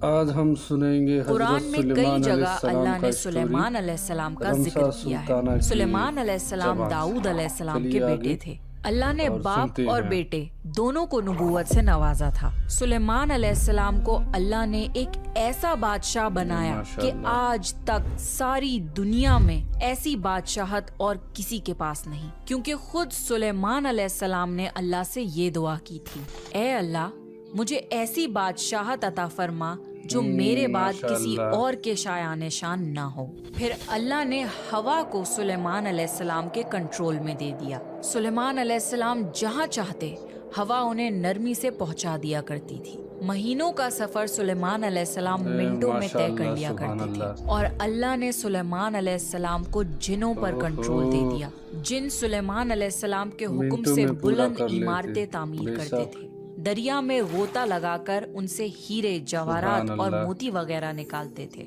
آج ہم سنیں گے قرآن حضرت میں کئی سلیمان علیہ جگہ السلام اللہ کا نے اسٹوری سلیمان علیہ السلام کا رمسا ذکر کیا سلطانہ ہے۔ کی سلیمان علیہ السلام زبان سے۔ داؤد علیہ السلام کے چلیے بیٹے آگے تھے۔ اللہ نے اور باپ سنتے اور ہیں۔ بیٹے دونوں کو نبوت سے نوازا تھا۔ سلیمان علیہ السلام کو اللہ نے ایک ایسا بادشاہ بنایا کہ ماشاءاللہ۔ آج تک ساری دنیا میں ایسی بادشاہت اور کسی کے پاس نہیں، کیونکہ خود سلیمان علیہ السلام نے اللہ سے یہ دعا کی تھی، اے اللہ مجھے ایسی بادشاہت عطا فرما جو میرے بعد کسی ماشاءاللہ۔ اور کے شایان شان نہ ہو۔ پھر اللہ نے ہوا کو سلیمان علیہ السلام کے کنٹرول میں دے دیا۔ سلیمان علیہ السلام جہاں چاہتے ہوا انہیں نرمی سے پہنچا دیا کرتی تھی۔ مہینوں کا سفر سلیمان علیہ السلام منٹوں میں طے کر لیا کرتے تھے، اور اللہ نے سلیمان علیہ السلام کو جنوں پر کنٹرول دے دیا۔ جن سلیمان علیہ السلام کے حکم سے بلند عمارتیں تعمیر کرتے تھے، دریا میں غوطہ لگا کر ان سے ہیرے، جواہرات اور موتی وغیرہ نکالتے تھے۔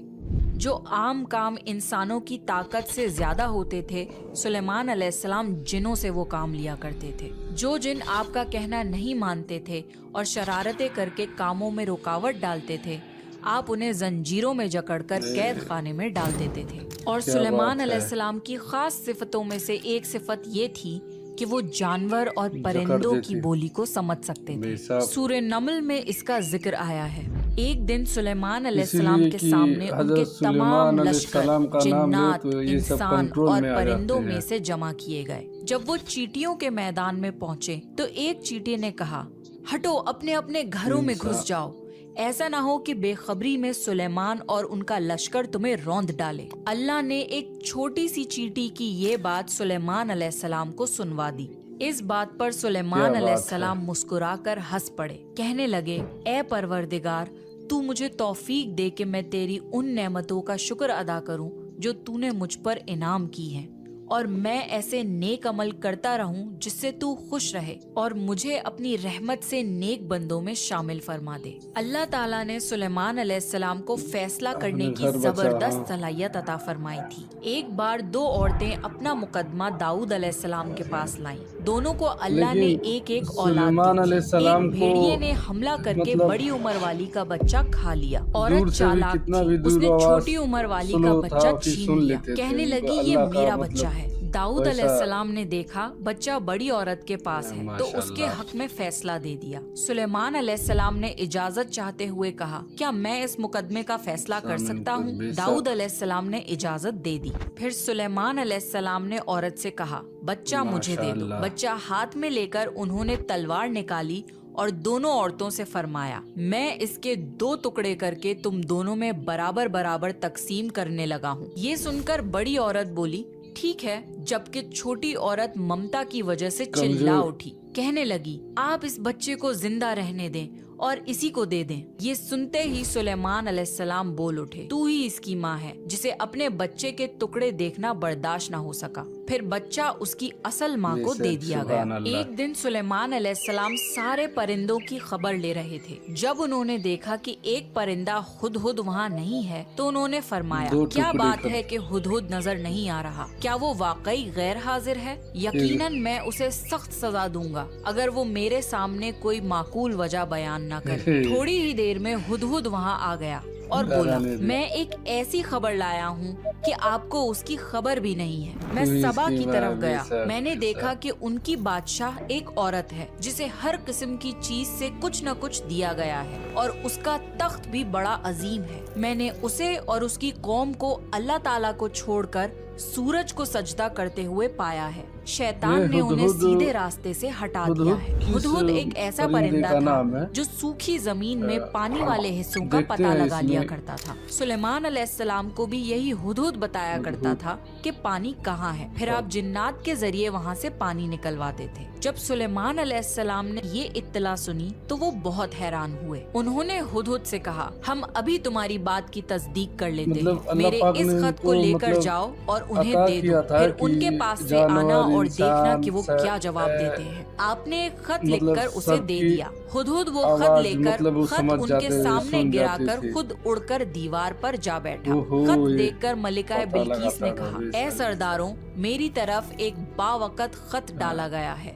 جو عام کام انسانوں کی طاقت سے زیادہ ہوتے تھے، سلیمان علیہ السلام جنوں سے وہ کام لیا کرتے تھے۔ جو جن آپ کا کہنا نہیں مانتے تھے اور شرارتیں کر کے کاموں میں رکاوٹ ڈالتے تھے، آپ انہیں زنجیروں میں جکڑ کر قید خانے میں ڈال دیتے تھے۔ اور سلیمان علیہ السلام کی خاص صفتوں میں سے ایک صفت یہ تھی کہ وہ جانور اور پرندوں کی بولی کو سمجھ سکتے تھے۔ سورہ نمل میں اس کا ذکر آیا ہے۔ ایک دن سلیمان علیہ السلام کے سامنے ان کے تمام لشکر جنات، انسان اور پرندوں میں سے جمع کیے گئے۔ جب وہ چیٹیوں کے میدان میں پہنچے تو ایک چیٹی نے کہا، ہٹو، اپنے اپنے گھروں میں گھس جاؤ، ایسا نہ ہو کہ بے خبری میں سلیمان اور ان کا لشکر تمہیں روند ڈالے۔ اللہ نے ایک چھوٹی سی چیٹی کی یہ بات سلیمان علیہ السلام کو سنوا دی۔ اس بات پر سلیمان علیہ السلام مسکرا کر ہنس پڑے، کہنے لگے، اے پروردگار، تو مجھے توفیق دے کہ میں تیری ان نعمتوں کا شکر ادا کروں جو تو نے مجھ پر انعام کی ہیں، اور میں ایسے نیک عمل کرتا رہوں جس سے تو خوش رہے، اور مجھے اپنی رحمت سے نیک بندوں میں شامل فرما دے۔ اللہ تعالیٰ نے سلیمان علیہ السلام کو فیصلہ کرنے کی زبردست صلاحیت عطا فرمائی تھی۔ ایک بار دو عورتیں اپنا مقدمہ داؤد علیہ السلام کے پاس لائیں۔ دونوں کو اللہ نے ایک ایک اولاد دی۔ ایک بھیڑیے نے حملہ کر کے بڑی عمر والی کا بچہ کھا لیا۔ عورت چالاک تھی، اس نے چھوٹی عمر والی کا بچہ چھین لیا، کہنے لگی یہ میرا بچہ ہے۔ داؤد علیہ السلام نے دیکھا بچہ بڑی عورت کے پاس ہے تو اس کے حق میں فیصلہ دے دیا۔ سلیمان علیہ السلام نے اجازت چاہتے ہوئے کہا، کیا میں اس مقدمے کا فیصلہ کر سکتا ہوں؟ داؤد علیہ السلام نے اجازت دے دی۔ پھر سلیمان علیہ السلام نے عورت سے کہا، بچہ مجھے دے دو۔ بچہ ہاتھ میں لے کر انہوں نے تلوار نکالی اور دونوں عورتوں سے فرمایا، میں اس کے 2 ٹکڑے کر کے تم دونوں میں برابر برابر تقسیم کرنے لگا ہوں۔ یہ سن کر بڑی عورت بولی، ٹھیک ہے، جبکہ چھوٹی عورت ممتا کی وجہ سے چلا اٹھی، کہنے لگی، آپ اس بچے کو زندہ رہنے دیں اور اسی کو دے دیں۔ یہ سنتے ہی سلیمان علیہ السلام بول اٹھے، تو ہی اس کی ماں ہے، جسے اپنے بچے کے ٹکڑے دیکھنا برداشت نہ ہو سکا۔ پھر بچہ اس کی اصل ماں کو دے دیا گیا۔ ایک دن سلیمان علیہ السلام سارے پرندوں کی خبر لے رہے تھے۔ جب انہوں نے دیکھا کہ ایک پرندہ ہدہد وہاں نہیں ہے تو انہوں نے فرمایا، کیا بات ہے کہ ہدہد نظر نہیں آ رہا؟ کیا وہ واقعی غیر حاضر ہے؟ یقیناً میں اسے سخت سزا دوں گا اگر وہ میرے سامنے کوئی معقول وجہ بیان نہ کرے۔ تھوڑی ہی دیر میں ہدہد وہاں آ گیا اور بولا، میں ایک ایسی خبر لایا ہوں کہ آپ کو اس کی خبر بھی نہیں ہے۔ میں سبا کی طرف گیا، میں نے دیکھا کہ ان کی بادشاہ ایک عورت ہے جسے ہر قسم کی چیز سے کچھ نہ کچھ دیا گیا ہے، اور اس کا تخت بھی بڑا عظیم ہے۔ میں نے اسے اور اس کی قوم کو اللہ تعالیٰ کو چھوڑ کر سورج کو سجدہ کرتے ہوئے پایا ہے۔ شیطان نے انہیں سیدھے راستے سے ہٹا دیا ہے۔ ہدہد ایک ایسا پرندہ تھا جو سوکھی زمین میں پانی والے حصوں کا پتہ لگا لیا کرتا تھا۔ سلیمان علیہ السلام کو بھی یہی ہدہد بتایا کرتا تھا کہ پانی کہاں ہے، پھر آپ جنات کے ذریعے وہاں سے پانی نکلواتے تھے۔ جب سلیمان علیہ السلام نے یہ اطلاع سنی تو وہ بہت حیران ہوئے۔ انہوں نے ہدہد سے کہا، ہم ابھی تمہاری بات کی تصدیق کر لیتے ہیں، میرے اس خط کو لے کر جاؤ اور انہیں دے دو، پھر ان کے پاس سے آنا اور دیکھنا کہ وہ کیا جواب دیتے ہیں۔ آپ نے ایک خط لکھ کر اسے دے دیا۔ ہدہد وہ خط لے کر خط ان کے سامنے گرا کر خود اڑ کر دیوار پر جا بیٹھا۔ خط دیکھ کر ملکہ بلقیس نے کہا، اے سرداروں، میری طرف ایک باوقت خط ڈالا گیا ہے،